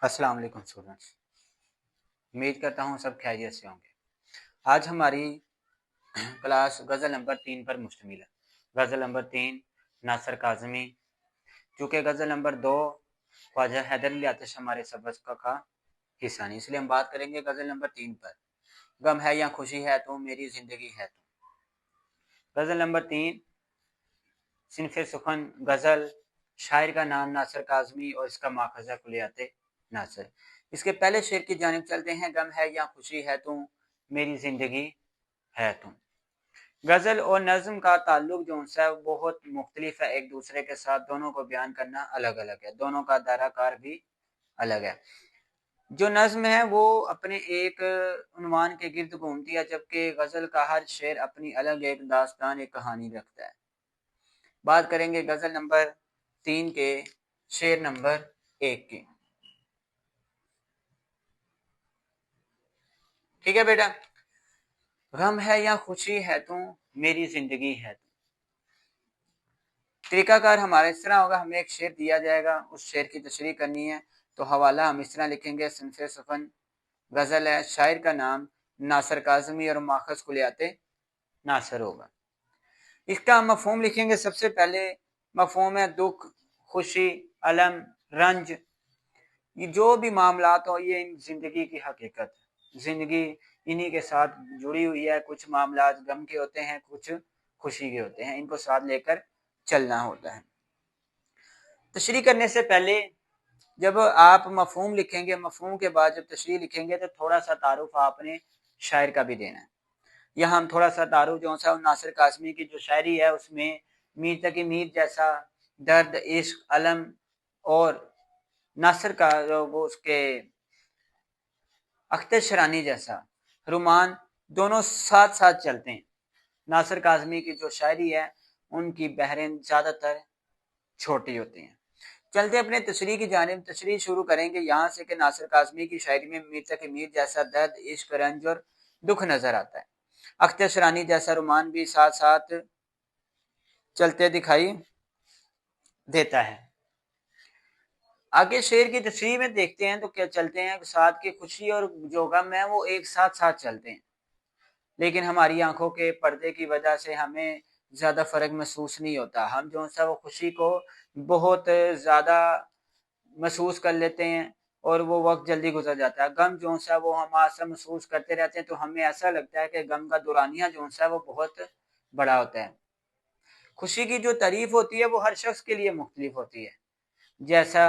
अस्सलाम वालेकुम स्टूडेंट्स। उम्मीद करता हूँ सब खैरियत से होंगे। आज हमारी क्लास गज़ल नंबर 3 पर मुश्तमिल है। गज़ल नंबर 3 नासिर काज़मी। चूँकि गज़ल नंबर 2 ख्वाजा हैदर अली आतिश हमारे सबक का हिस्सा नहीं, इसलिए हम बात करेंगे गज़ल नंबर 3 पर। गम है या खुशी है तो मेरी ज़िंदगी है तो। गज़ल नंबर 3 सिनफ़े सुखन गज़ल, शायर का नाम नासिर काज़मी और इसका माखज़ा कुलियात नासिर। इसके पहले शेर की जानिब चलते हैं। गम है या खुशी है तू मेरी ज़िंदगी है तू। गज़ल और नज़्म का ताल्लुक जो है बहुत मुख्तलिफ है एक दूसरे के साथ, दोनों को बयान करना अलग अलग है, दोनों का दायरा भी अलग है। जो नज़्म है वो अपने एक उन्वान के गिर्द घूमती है, जबकि गज़ल का हर शेर अपनी अलग एक दास्तान, एक कहानी रखता है। बात करेंगे गज़ल नंबर 3 के शेर नंबर 1 की। ठीक है बेटा। गम है या खुशी है तू मेरी ज़िंदगी है तू। तरीकाकार हमारा इस तरह होगा, हमें एक शेर दिया जाएगा, उस शेर की तशरीह करनी है, तो हवाला हम इस तरह लिखेंगे। सिनफ़े सुखन गज़ल है, शायर का नाम नासिर काज़मी और माखज़ कुलियात नासिर होगा। इसका हम मफ़हूम लिखेंगे। सबसे पहले मफ़हूम है दुख, खुशी, अलम, रंज। ये जो भी मामलात हो, ये इन ज़िंदगी की हकीकत है। ज़िंदगी इन्हीं के साथ जुड़ी हुई है। कुछ मामलात गम के होते हैं, कुछ खुशी के होते हैं, इनको साथ लेकर चलना होता है। तशरीह करने से पहले जब आप मफ़हूम लिखेंगे, मफ़हूम के बाद जब तशरीह लिखेंगे, तो थोड़ा सा तारुफ आपने शायर का भी देना है। यहाँ हम थोड़ा सा तारुफ जो सा नासिर काज़मी की जो शायरी है उसमें मीर तकी मीर जैसा दर्द, इश्क, अलम और नासिर का वो उसके अख्तर शरानी जैसा रुमान, दोनों साथ साथ चलते हैं। नासिर काज़मी की जो शायरी है उनकी बहरें ज़्यादातर छोटी होती हैं। चलते अपने तशरीह की जानिब। तशरीह शुरू करेंगे यहाँ से कि नासिर काज़मी की शायरी में मीर तक मीर जैसा दर्द, इश्क, रंज और दुख नजर आता है। अख्तर शरानी जैसा रुमान भी साथ साथ चलते दिखाई देता है। आगे शेर की तशरीह में देखते हैं तो क्या चलते हैं साथ की खुशी और जो गम है वो एक साथ साथ चलते हैं, लेकिन हमारी आंखों के पर्दे की वजह से हमें ज़्यादा फ़र्क महसूस नहीं होता। हम जो सा वो खुशी को बहुत ज़्यादा महसूस कर लेते हैं और वो वक्त जल्दी गुजर जाता है। गम जो सा वो हम ऐसा महसूस करते रहते हैं, तो हमें ऐसा लगता है कि गम का दौरानिया जो सा वो बहुत बड़ा होता है। खुशी की जो तारीफ होती है वो हर शख्स के लिए मुख्तलिफ होती है। जैसा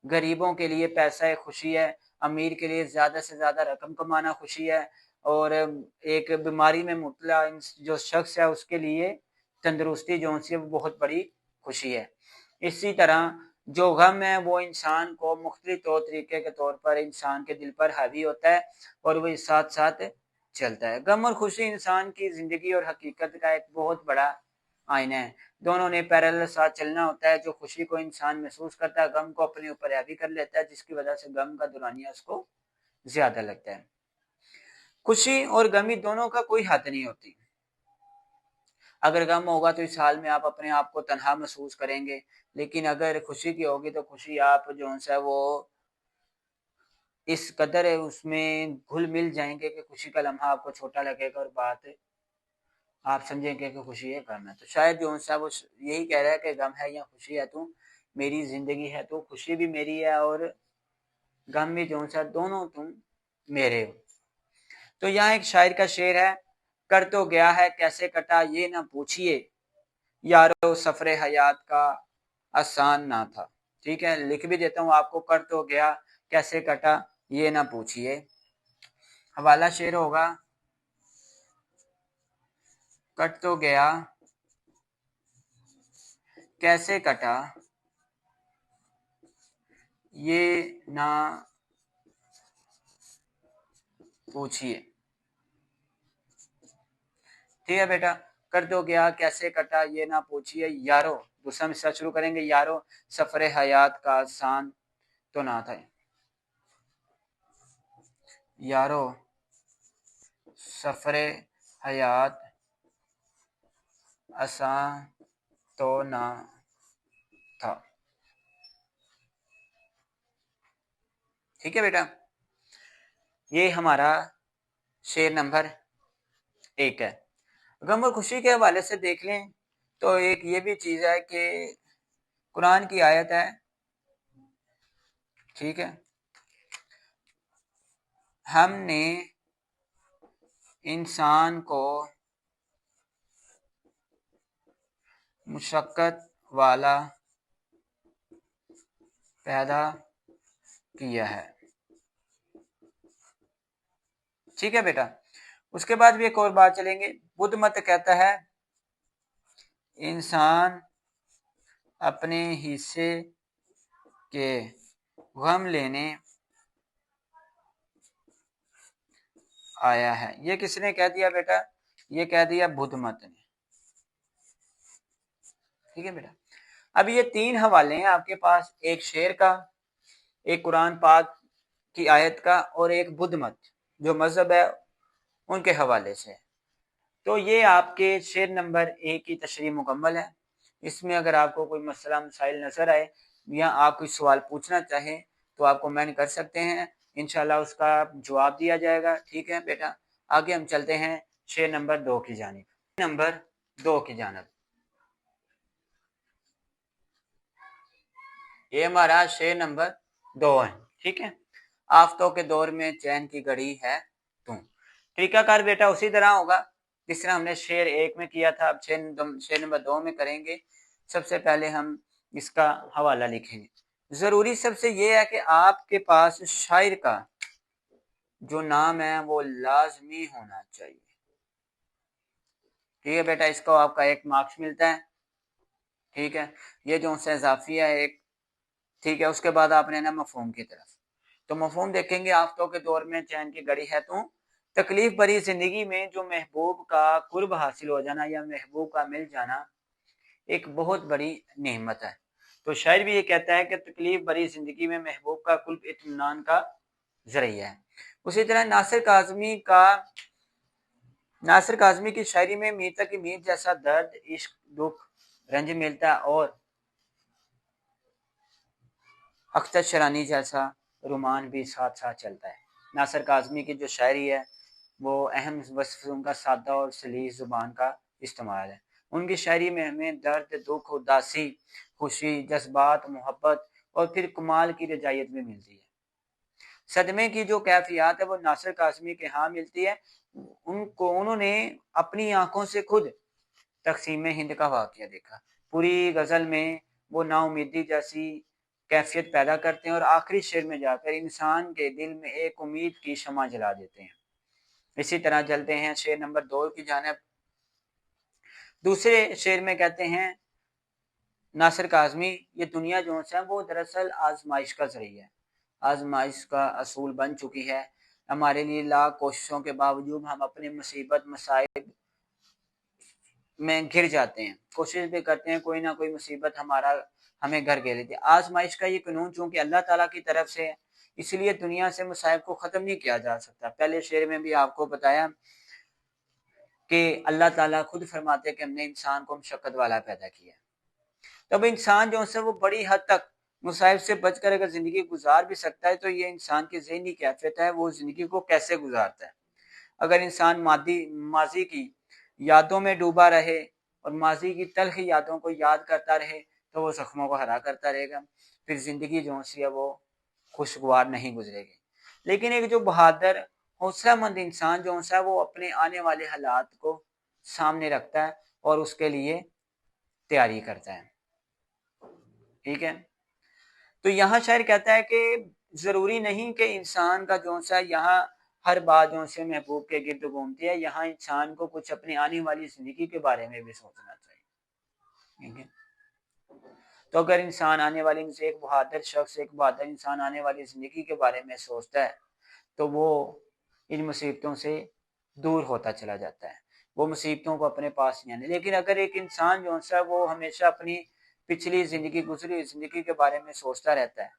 गरीबों के लिए पैसा एक खुशी है, अमीर के लिए ज़्यादा से ज़्यादा रकम कमाना खुशी है, और एक बीमारी में मुब्तला जो शख्स है उसके लिए तंदुरुस्ती जो सी वो बहुत बड़ी खुशी है। इसी तरह जो गम है वो इंसान को मुख्तलिफ तौर तरीके के तौर पर इंसान के दिल पर हावी होता है और वो साथ साथ चलता है। गम और खुशी इंसान की ज़िंदगी और हकीकत का एक बहुत बड़ा आईना है। दोनों ने पैरेलल साथ चलना होता है। जो खुशी को इंसान महसूस करता है, गम को अपने ऊपर हावी कर लेता है, जिसकी वजह से गम का दौरानिया उसको ज्यादा लगता है। खुशी और गमी दोनों का कोई हद नहीं होती। अगर गम होगा तो इस हाल में आप अपने आप को तन्हा महसूस करेंगे, लेकिन अगर खुशी की होगी तो खुशी आप जो है वो इस कदर है उसमें घुल मिल जाएंगे कि खुशी का लम्हा आपको छोटा लगेगा और बात आप समझेंगे कि खुशी है गम है। तो शायद जो सा वो यही कह रहा है कि गम है या खुशी है तू मेरी जिंदगी है, तो खुशी भी मेरी है और गम भी जो सा दोनों तुम मेरे हो। तो यहाँ एक शायर का शेर है। कर तो गया है कैसे कटा ये ना पूछिए, यारो सफरे हयात का आसान ना था। ठीक है, लिख भी देता हूँ आपको। कर तो गया कैसे कटा ये ना पूछिए। हवाला शेर होगा। कट तो गया कैसे कटा ये ना पूछिए। ठीक है बेटा। कर दो गया कैसे कटा ये ना पूछिए, यारो दूसरा मिसरा शुरू करेंगे। यारो सफर हयात का आसान तो ना था। यारो सफर हयात आसान तो ना था। ठीक है बेटा, ये हमारा शेर नंबर 1 है। गम और खुशी के हवाले से देख लें तो एक ये भी चीज है कि कुरान की आयत है, ठीक है, हमने इंसान को मुशक्कत वाला पैदा किया है, ठीक है बेटा। उसके बाद भी एक और बात चलेंगे, बुद्ध मत कहता है इंसान अपने हिस्से के गम लेने आया है। ये किसने कह दिया बेटा? ये कह दिया बुद्ध मत ने, ठीक है बेटा। अब ये 3 हवाले हैं आपके पास, एक शेर का, एक कुरान पाक की आयत का, और एक बुद्ध मत जो मजहब है उनके हवाले से। तो ये आपके शेर नंबर 1 की तशरीह मुकम्मल है। इसमें अगर आपको कोई मसला मसाइल नजर आए या आप कोई सवाल पूछना चाहें तो आप कमेंट कर सकते हैं, इंशाल्लाह उसका जवाब दिया जाएगा, ठीक है बेटा। आगे हम चलते हैं शेर नंबर 2 की जानिब। नंबर 2 की जानिब, ये हमारा शेर नंबर 2 है, ठीक है। आफतों के दौर में चैन की घड़ी है तू। तरीकाकार बेटा उसी तरह होगा जिस तरह हमने शेर 1 में किया था, अब शेर नंबर 2 में करेंगे। सबसे पहले हम इसका हवाला लिखेंगे। जरूरी सबसे ये है कि आपके पास शायर का जो नाम है वो लाजमी होना चाहिए, ठीक है बेटा। इसको आपका 1 मार्क्स मिलता है, ठीक है। ये जो सा इजाफिया है एक, ठीक है। उसके बाद आपने ना मफहूम की तरफ, तो मफहूम देखेंगे, आफतों के दौर में चैन की घड़ी है तू, तकलीफ भरी जिंदगी में जो महबूब का कुर्ब हासिल हो जाना या महबूब का मिल जाना एक बहुत बड़ी नेमत है। तो शायर भी ये कहता है कि तकलीफ भरी जिंदगी में महबूब का कुर्ब इत्मीनान का जरिया है। उसी तरह नासिर काज़मी की शायरी में मीर तक मीर जैसा दर्द, इश्क, दुख, रंज मिलता है, और अख्तर शरानी जैसा रुमान भी साथ साथ चलता है। नासिर काज़मी की जो शायरी है वो अहम वस्फ उनका सादा और सलीस जुबान का इस्तेमाल है। उनकी शायरी में हमें दर्द, दुख, उदासी, खुशी, जज्बात, मोहब्बत और फिर कमाल की रजायत भी मिलती है। सदमे की जो कैफियत है वो नासिर काज़मी के यहाँ मिलती है। उन्होंने अपनी आंखों से खुद तकसीम हिंद का वाकया देखा। पूरी गजल में वो नाउमीदी जैसी कैफियत पैदा करते हैं और आखिरी शेर में जाकर इंसान के दिल में एक उम्मीद की शमा जला देते हैं। इसी तरह चलते हैं शेर नंबर 2 की जानिब। दूसरे शेर में कहते हैं नासिर काज़मी, ये दुनिया जो है वो दरअसल आजमाइश का जरिया है, आजमाइश का असूल बन चुकी है। हमारे लिए लाख कोशिशों के बावजूद हम अपने मुसीबत मसाइब में घिर जाते हैं, कोशिश भी करते हैं, कोई ना कोई मुसीबत हमें घर घेर लेती है। आजमाइश का ये कानून चूंकि अल्लाह ताला की तरफ से है, इसलिए दुनिया से मुसाइब को ख़त्म नहीं किया जा सकता। पहले शेर में भी आपको बताया कि अल्लाह ताला खुद फरमाते कि हमने इंसान को मुशक्कत वाला पैदा किया। तब इंसान जो है वो बड़ी हद तक मुसाइब से बचकर अगर ज़िंदगी गुजार भी सकता है, तो ये इंसान की ज़हनी कैफियत है, वो ज़िंदगी को कैसे गुजारता है। अगर इंसान माजी की यादों में डूबा रहे और माजी की तल्ख यादों को याद करता रहे, तो वो जख्मों को हरा करता रहेगा, फिर ज़िंदगी जो सी है वो खुशगवार नहीं गुजरेगी। लेकिन एक जो बहादुर हौसलामंद इंसान जो है वो अपने आने वाले हालात को सामने रखता है और उसके लिए तैयारी करता है, ठीक है। तो यहाँ शायर कहता है कि जरूरी नहीं कि इंसान का जो सा यहाँ हर बात जो से महबूब के गिर्द घूमती है, यहाँ इंसान को कुछ अपनी आने वाली जिंदगी के बारे में भी सोचना चाहिए, ठीक है। तो अगर इंसान आने वाली एक बहादुर शख्स, एक बहादुर इंसान आने वाली जिंदगी के बारे में सोचता है तो वो इन मुसीबतों से दूर होता चला जाता है, वो मुसीबतों को अपने पास नहीं आने। लेकिन अगर एक इंसान जो है वो हमेशा अपनी पिछली जिंदगी, गुजरी हुई जिंदगी के बारे में सोचता रहता है,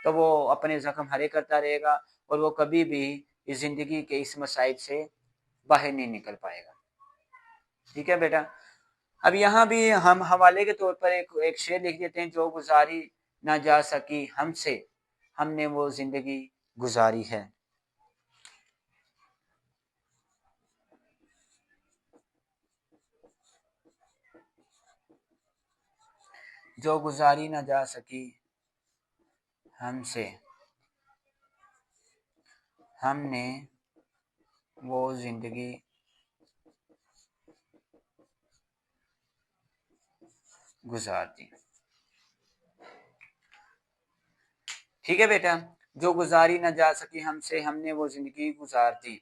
तो वो अपने जख्म हरे करता रहेगा और वो कभी भी इस जिंदगी के इस मसाइब से बाहर नहीं निकल पाएगा, ठीक है बेटा। अब यहाँ भी हम हवाले के तौर पर एक शेर लिख देते हैं, जो गुजारी ना जा सकी हमसे ہم نے وہ زندگی گزاری ہے۔ جو گزاری نہ جا سکی ہم سے، ہم نے وہ زندگی گزار دی۔ ٹھیک ہے بیٹا، جو گزاری نہ جا سکی ہم سے، ہم نے وہ زندگی گزار دی۔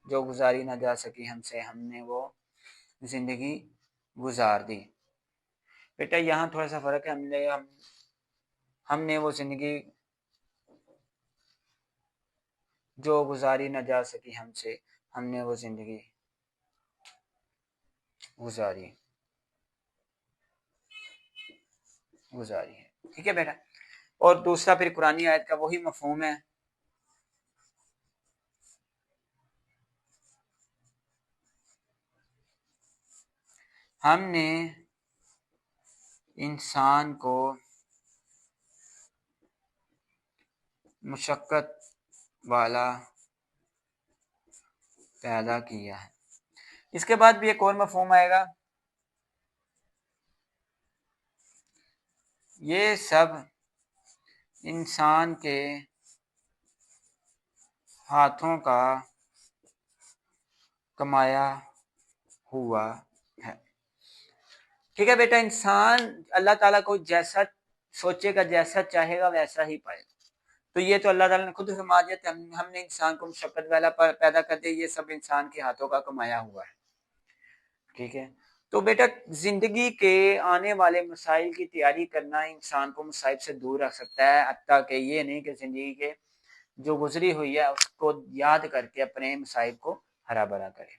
جو گزاری نہ جا سکی ہم سے، ہم نے وہ زندگی گزار دی۔ بیٹا یہاں تھوڑا سا فرق ہے، ہم نے وہ زندگی جو گزاری نہ جا سکی ہم سے، ہم نے وہ زندگی گزاری ہے۔ ٹھیک ہے بیٹا، اور دوسرا پھر قرآنی آیت کا وہی مفہوم ہے، ہم نے انسان کو مشقت والا پیدا کیا ہے۔ اس کے بعد بھی ایک اور مفہوم آئے گا، یہ سب انسان کے ہاتھوں کا کمایا ہوا ہے۔ ٹھیک ہے بیٹا، انسان اللہ تعالیٰ کو جیسا سوچے گا، جیسا چاہے گا ویسا ہی پائے گا۔ تو یہ تو اللہ تعالیٰ نے خود فرما دیا کہ ہم نے انسان کو مشقت والا پیدا کر دیا، یہ سب انسان کے ہاتھوں کا کمایا ہوا ہے۔ ٹھیک ہے، تو بیٹا زندگی کے آنے والے مسائل کی تیاری کرنا انسان کو مصائب سے دور رکھ سکتا ہے، حتیٰ کہ یہ نہیں کہ زندگی کے جو گزری ہوئی ہے اس کو یاد کر کے اپنے مصائب کو ہرا بھرا کرے۔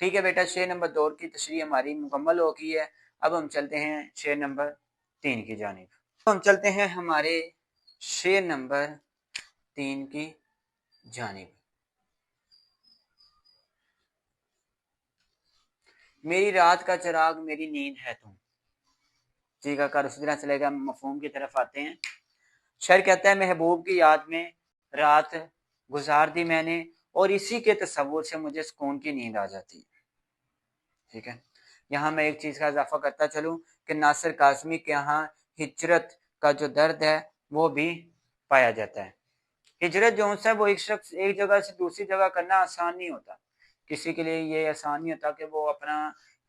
ٹھیک ہے بیٹا، شعر نمبر 2 کی تشریح ہماری مکمل ہو گئی ہے۔ اب ہم چلتے ہیں شعر نمبر 3 کی جانب۔ ہم چلتے ہیں ہمارے شعر نمبر 3 کی جانب۔ میری رات کا چراغ میری نیند ہے تم۔ ٹھیک ہے، کر اسی طرح چلے گا، مفہوم کی طرف آتے ہیں۔ شاعر کہتا ہے محبوب کی یاد میں رات گزار دی میں نے، اور اسی کے تصور سے مجھے سکون کی نیند آ جاتی ہے۔ ٹھیک ہے، یہاں میں ایک چیز کا اضافہ کرتا چلوں کہ ناصر کاظمی کے یہاں ہجرت کا جو درد ہے وہ بھی پایا جاتا ہے۔ ہجرت جو ہے وہ ایک شخص ایک جگہ سے دوسری جگہ کرنا آسان نہیں ہوتا، کسی کے لیے یہ آسان نہیں ہوتا کہ وہ اپنا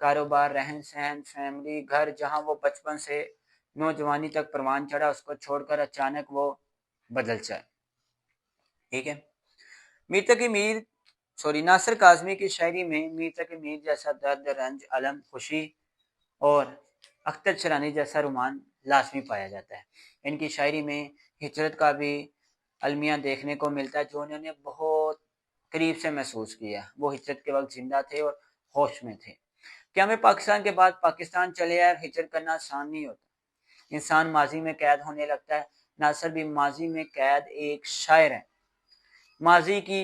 کاروبار، رہن سہن، فیملی، گھر جہاں وہ بچپن سے نوجوانی تک پروان چڑھا اس کو چھوڑ کر اچانک وہ بدل جائے۔ ٹھیک ہے، میر تقی میر ناصر کاظمی کی شاعری میں میر تقی میر جیسا درد، رنج، الم، خوشی اور اختر شرانی جیسا رومان لازمی پایا جاتا ہے۔ ان کی شاعری میں ہجرت کا بھی المیہ دیکھنے کو ملتا ہے جو انہوں نے بہت قریب سے محسوس کیا۔ وہ ہجرت کے وقت زندہ تھے اور ہوش میں تھے کہ ہمیں پاکستان کے بعد پاکستان چلے آئے، ہجرت کرنا آسان نہیں ہوتا، انسان ماضی میں قید ہونے لگتا ہے۔ ناصر بھی ماضی میں قید ایک شاعر ہے، ماضی کی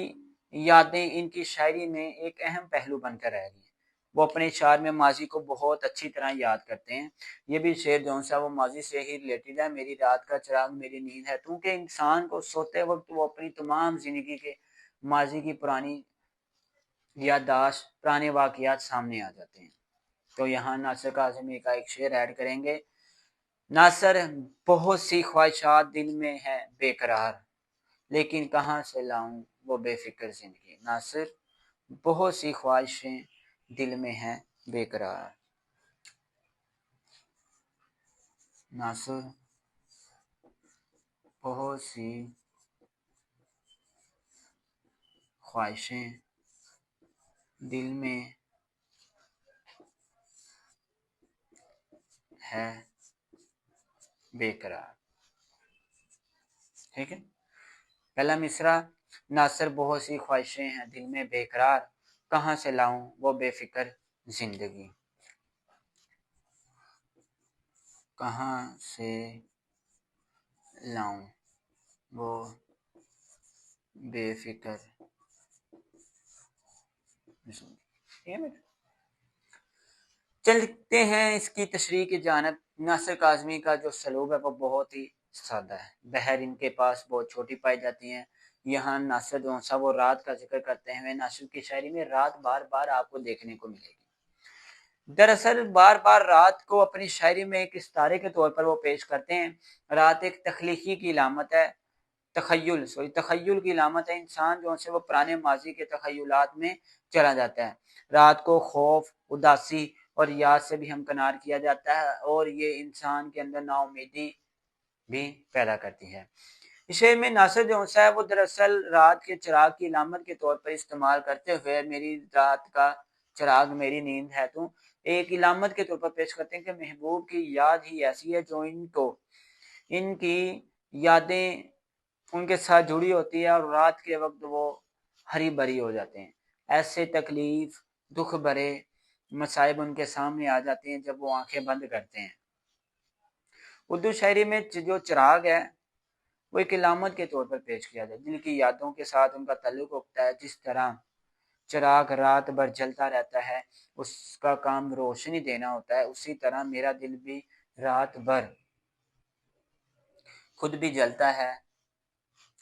یادیں ان کی شاعری میں ایک اہم پہلو بن کر رہ گئی۔ وہ اپنے اشعار میں ماضی کو بہت اچھی طرح یاد کرتے ہیں۔ یہ بھی شعر جو ہے وہ ماضی سے ہی ریلیٹڈ ہے، میری رات کا چراغ میری نیند ہے، کیونکہ انسان کو سوتے وقت وہ اپنی تمام زندگی کے ماضی کی پرانی یادداشت، پرانے واقعات سامنے آ جاتے ہیں۔ تو یہاں ناصر کاظمی کا ایک شعر ایڈ کریں گے، ناصر بہت سی خواہشات دل میں ہے بے قرار، لیکن کہاں سے لاؤں وہ بے فکر زندگی۔ ناصر بہت سی خواہشیں دل میں ہیں بے قرار، ناصر بہت سی خواہشیں دل میں ہے بے قرار۔ ٹھیک ہے، پہلا مصرع، ناصر بہت سی خواہشیں ہیں دل میں بے قرار، کہاں سے لاؤں وہ بے فکر زندگی، کہاں سے لاؤں وہ بے فکر زندگی۔ چلتے ہیں اس کی تشریح کی جانب۔ नासिर काज़मी का जो सलूब है वो बहुत ही सादा है। बहर इनके पास बहुत छोटी पाई जाती हैं। यहाँ नासिर जो सा वो रात का जिक्र करते हैं, नासिर की शायरी में रात बार बार आपको देखने को मिलेगी। दरअसल बार बार रात को अपनी शायरी में एक इस्तारे के तौर पर वो पेश करते हैं। रात एक तख्लीकी की इलामत है, तखय्युल की इलामत है। इंसान जो है वो पुराने माजी के तखय्युलात में चला जाता है। रात को खौफ, उदासी और याद से भी हमकनार किया जाता है और ये इंसान के अंदर नाउमीदी भी पैदा करती है। इस शेर में नासिर जो है वो दरअसल रात के चिराग की इलामत के तौर पर इस्तेमाल करते हुए मेरी रात का चिराग मेरी नींद है तो एक इलामत के तौर पर पेश करते हैं कि महबूब की याद ही ऐसी है जो इनकी यादें उनके साथ जुड़ी होती है और रात के वक्त वो हरी भरी हो जाते हैं। ऐसे तकलीफ, दुख भरे मसाइब उनके सामने आ जाते हैं जब वो आंखें बंद करते हैं। उर्दू शायरी में जो चिराग है वो एक इलामत के तौर पर पेश किया जाए, दिल की यादों के साथ उनका ताल्लुक होता है। जिस तरह चिराग रात भर जलता रहता है, उसका काम रोशनी देना होता है, उसी तरह मेरा दिल भी रात भर खुद भी जलता है,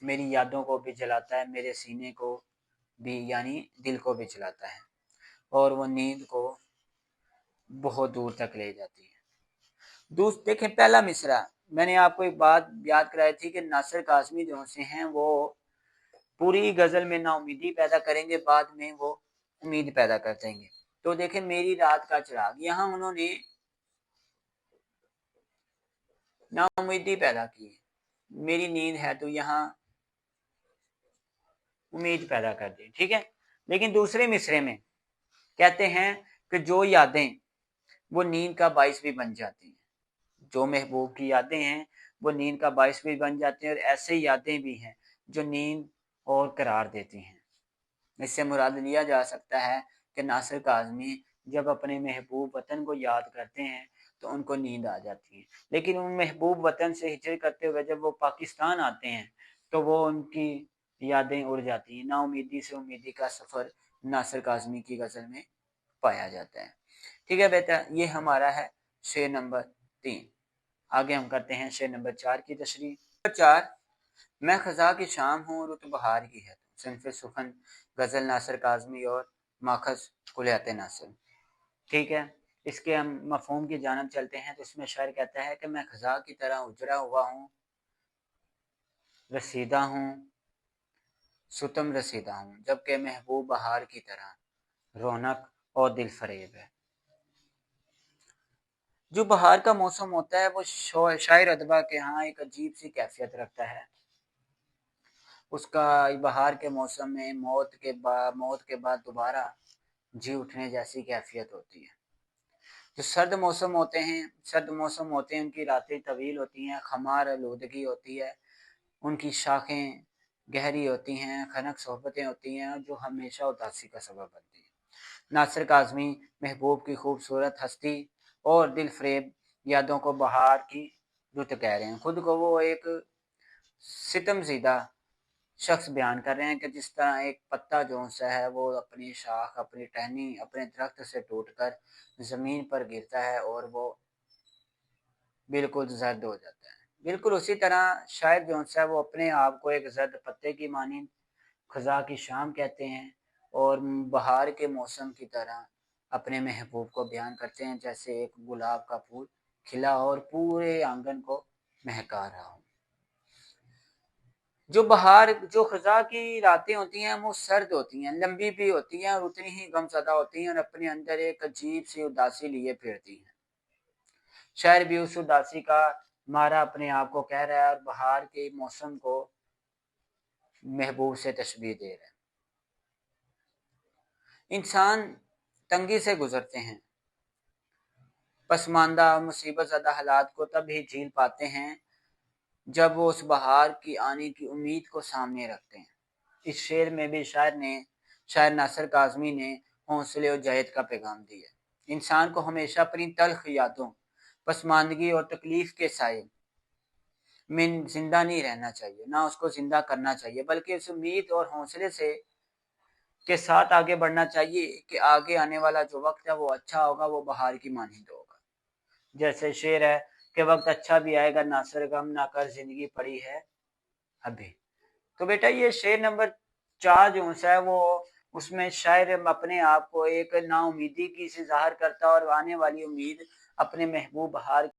मेरी यादों को भी जलाता है, मेरे सीने को भी यानी दिल को भी जलाता है और वो नींद को बहुत दूर तक ले जाती है। देखें पहला मिसरा, मैंने आपको एक बात याद कराई थी कि नासिर काज़मी जो से हैं वो पूरी गजल में नाउमीदी पैदा करेंगे, बाद में वो उम्मीद पैदा कर देंगे। तो देखें मेरी रात का चिराग, यहाँ उन्होंने नाउमीदी पैदा की है, मेरी नींद है तो यहाँ उम्मीद पैदा कर दी, ठीक है। लेकिन दूसरे मिसरे में कहते हैं कि जो यादें वो नींद का बाइस भी बन जाती हैं, जो महबूब की यादें हैं वो नींद का बाइस भी बन जाती हैं और ऐसे यादें भी हैं जो नींद और करार देती हैं। इससे मुराद लिया जा सकता है कि नासिर काज़मी जब अपने महबूब वतन को याद करते हैं तो उनको नींद आ जाती है, लेकिन उन महबूब वतन से हिजरत करते हुए जब वो पाकिस्तान आते हैं तो वो उनकी यादें उड़ जाती हैं। नाउमीदी से उम्मीदी का सफ़र नासिर काज़मी की गज़ल में पाया जाता है। ठीक है बेटा, ये हमारा है शेर नंबर 3। आगे हम करते हैं शेर नंबर 4 की तशरीह। 4, मैं खजा की शाम हूँ रुत बहार की है, सिनफ़े सुखन गज़ल नासिर काज़मी और माखज़ कुलियात नासिर। ठीक है, इसके हम मफ़हूम की जानब चलते हैं। तो इसमें शायर कहता है कि मैं खजा की तरह उजरा हुआ हूँ, रसीदा हूँ, सुतम रसीदा हूँ, जबकि महबूब बहार की तरह रौनक और दिल फरेब है। जो बहार का मौसम होता है वो शायर अदबा के यहाँ एक अजीब सी कैफियत रखता है। उसका बहार के मौसम में मौत के बाद दोबारा जी उठने जैसी कैफियत होती है। जो सर्द मौसम होते हैं उनकी रातें तवील होती हैं, खमार आलूदगी होती है, उनकी शाखें गहरी होती हैं, खनक सोहबतें होती हैं जो हमेशा उदासी का सबब बनती हैं। नासिर काज़मी महबूब की खूबसूरत हस्ती और दिल फरेब यादों को बहार की रुत कह रहे हैं। खुद को वो एक सितमज़ीदा शख्स बयान कर रहे हैं कि जिस तरह एक पत्ता जो सा है वो अपनी शाख, अपनी टहनी अपने दरख्त से टूटकर ज़मीन पर गिरता है और वो बिल्कुल जर्द हो जाता है। बिल्कुल उसी तरह शायर जो सा वो अपने आप को एक जर्द पत्ते की मानिंद खजा की शाम कहते हैं और बहार के मौसम की तरह अपने महबूब को बयान करते हैं जैसे एक गुलाब का फूल खिला हो और पूरे आंगन को महका रहा हो। जो खजा की रातें होती हैं वो सर्द होती हैं, लंबी भी होती हैं और उतनी ही गमज़दा होती हैं और अपने अंदर एक अजीब सी उदासी लिए फिरती हैं। शायर भी उस उदासी का मारा अपने आप को कह रहा है और बहार के मौसम को महबूब से तशबीह दे रहा है। इंसान तंगी से गुजरते हैं, पसमानदा मुसीबत ज़दा हालात को तब ही झील पाते हैं जब वो उस बहार की आने की उम्मीद को सामने रखते हैं। इस शेर में भी शायर नासिर काज़मी ने हौसले और जहद का पैगाम दिया है। इंसान को हमेशा अपनी तल्ख यादों, पसमानदगी और तकलीफ के साए में जिंदा नहीं रहना चाहिए, ना उसको जिंदा करना चाहिए, बल्कि उस उम्मीद और हौसले से के साथ आगे बढ़ना चाहिए कि आगे आने वाला जो वक्त है वो अच्छा होगा, वो बहार की मानंद होगा। جیسے شعر ہے کہ وقت اچھا بھی آئے گا ناصر غم نہ کر زندگی پڑی ہے ابھی۔ تو بیٹا یہ شعر نمبر 4 جو ہے وہ اس میں شاعر اپنے آپ کو ایک نا امیدی کی سے ظاہر کرتا ہے اور آنے والی امید اپنے محبوب بہار